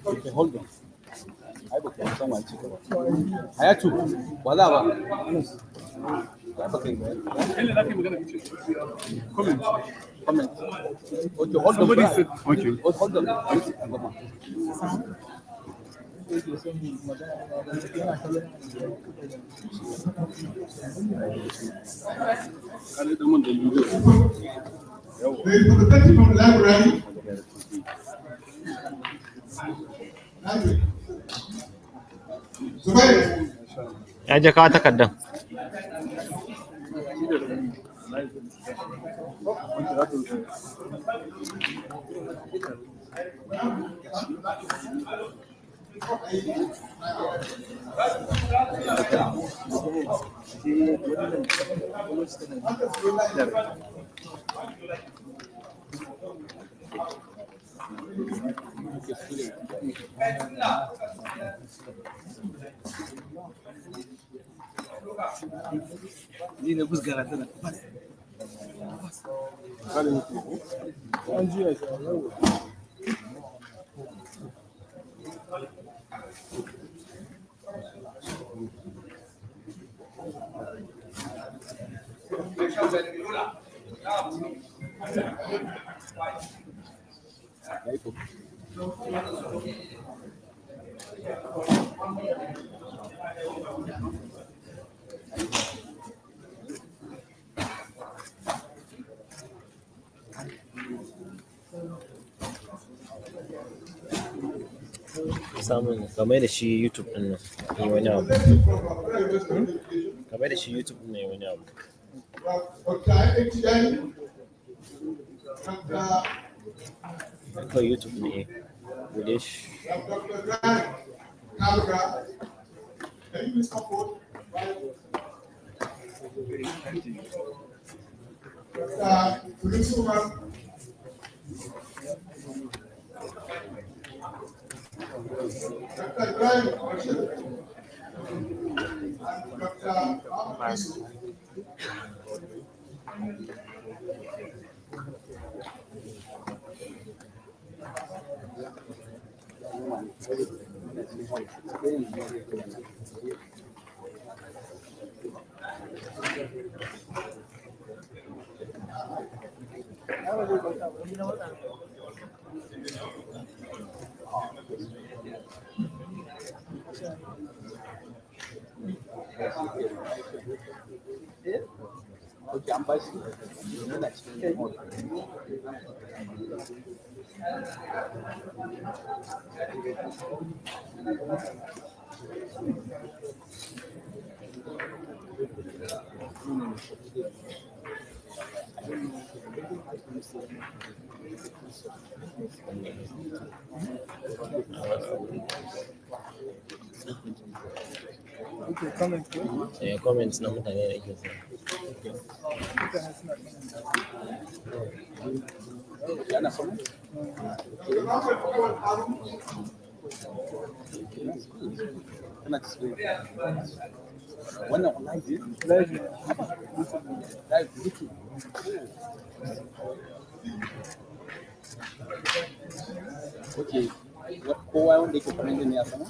Okay, hold on. Hayatu, wala ba? Comment. Okay, hold on. Okay. Hold on. The representative from the library. ya je kawo takardar. Samun game da shi YouTube din nan yi wani abu. Game da shi YouTube din nan yi wani abu. Kawai YouTube ne bude shi. Okay, I'm bicycling. Comments na mutane da ke so. Yana sama? Kana display. Wannan online ne? Live. Live duki. Okay. Kowa wanda yake kwanan ne a sama?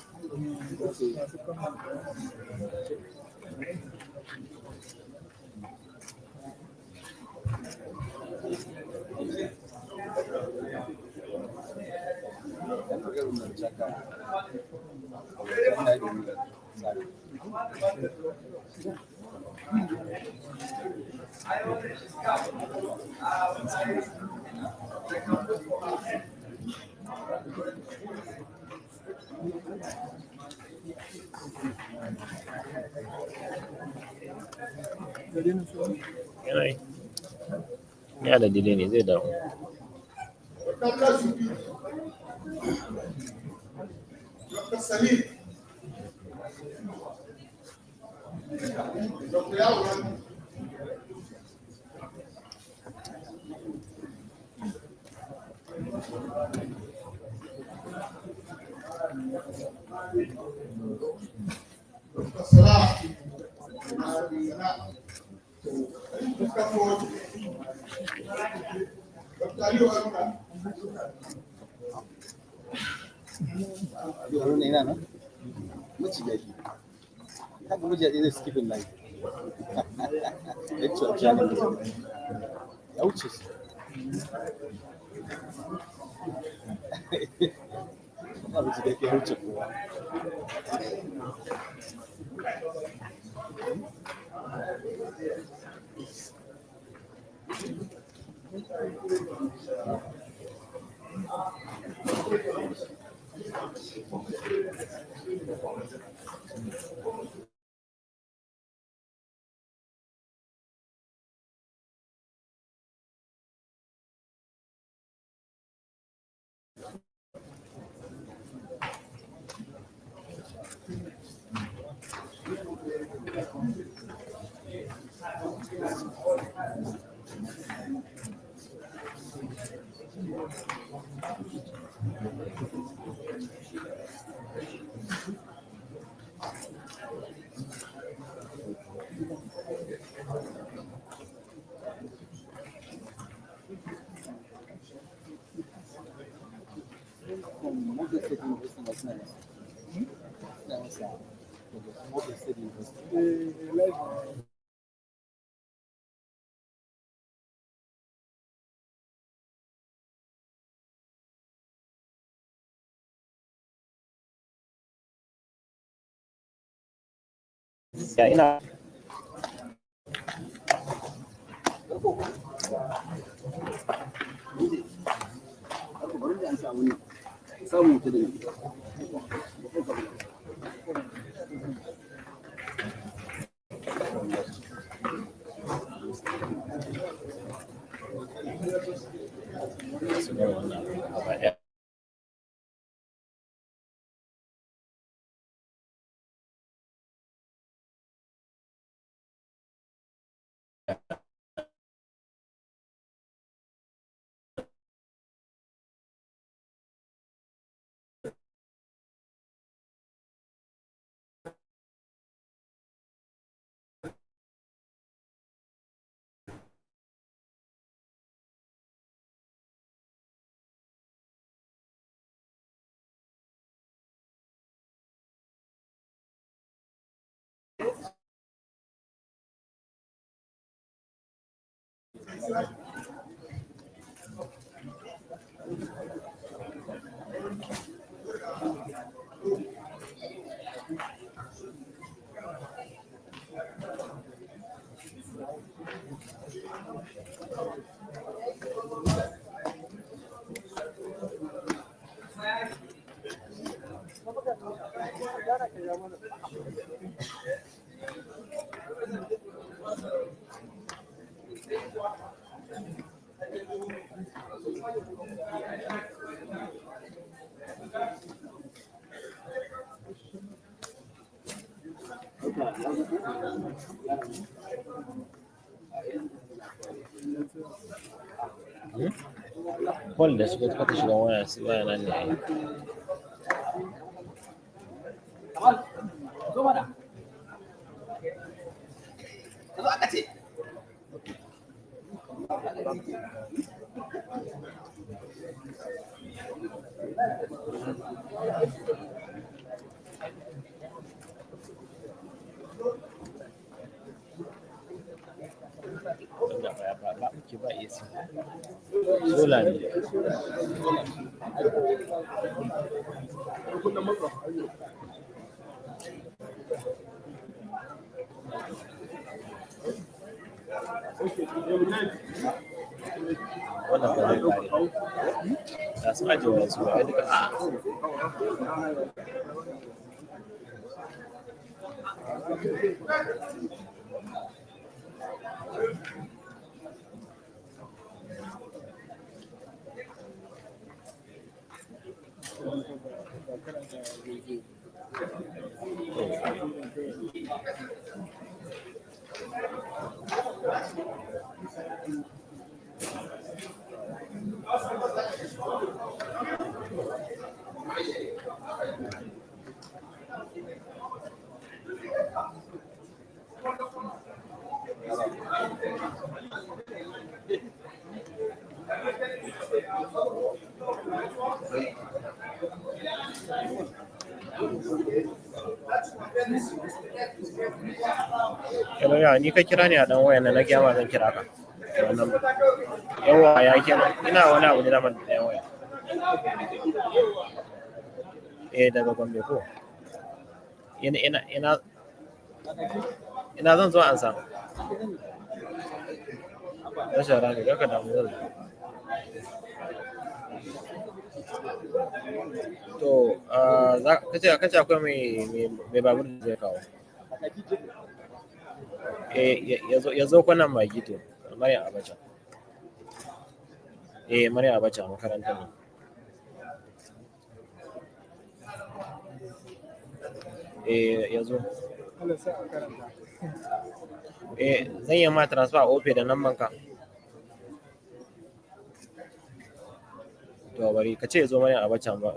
Ya da delay ne zai dawo. Dr. Salim. Dr. Yawon. Dr. Salah. Dr. Ford. Dr. Ali Waruna. Haruna yana nan? Maci da shi. Haka miji zai skipin line. Lecture challenge. Ya wuce su. Ina miji da ke wuce kowa. Ya ina Samu ta da su bar wannan gaba ɗaya. Paul da suka taɓa shiga waya nan ne ai. Wanda ba ke ba AC. Sola ne. Wannan ba zai kare ba. Da sun ajiye wasu ba, duka ya ni ka kira ni a dan wayan na gyama zan kira ka wannan yawa ya kenan ina wani abu ne da man da waya daga Gombe ko ina zan zo an san rashin rani daga damu zan to kace akwai mai babur da zai kawo ya zo kwanan magi to Maryam Abacha Maryam Abacha makaranta ne ya zo zan yi ma transfer ofe da nan banka to bari ka ce ya zo Maryam Abacha ba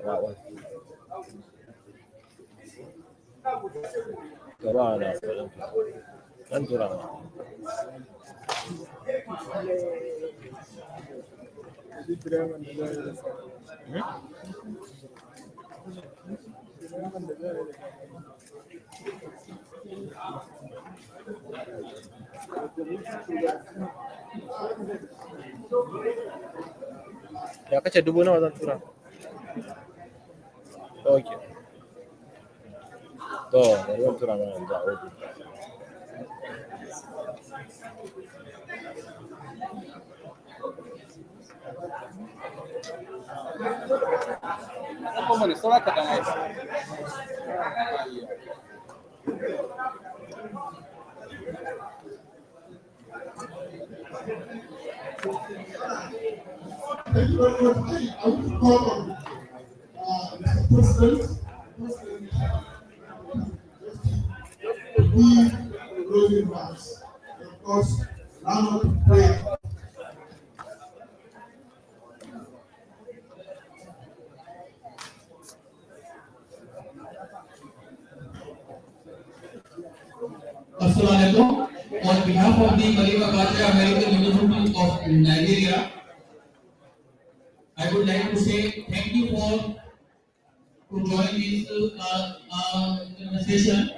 to ba na dan tura ma ya kace 1000 zan tura okay to bari zan tura mana yanzu a obi Thank you very much. I want to call on Mr. President. We closing remarks. Of course, round of prayer. Assalamualaikum. On behalf of the Maryam Abacha American University of Nigeria, I would like to say thank you for to join this session,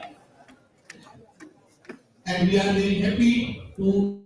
and we are very happy to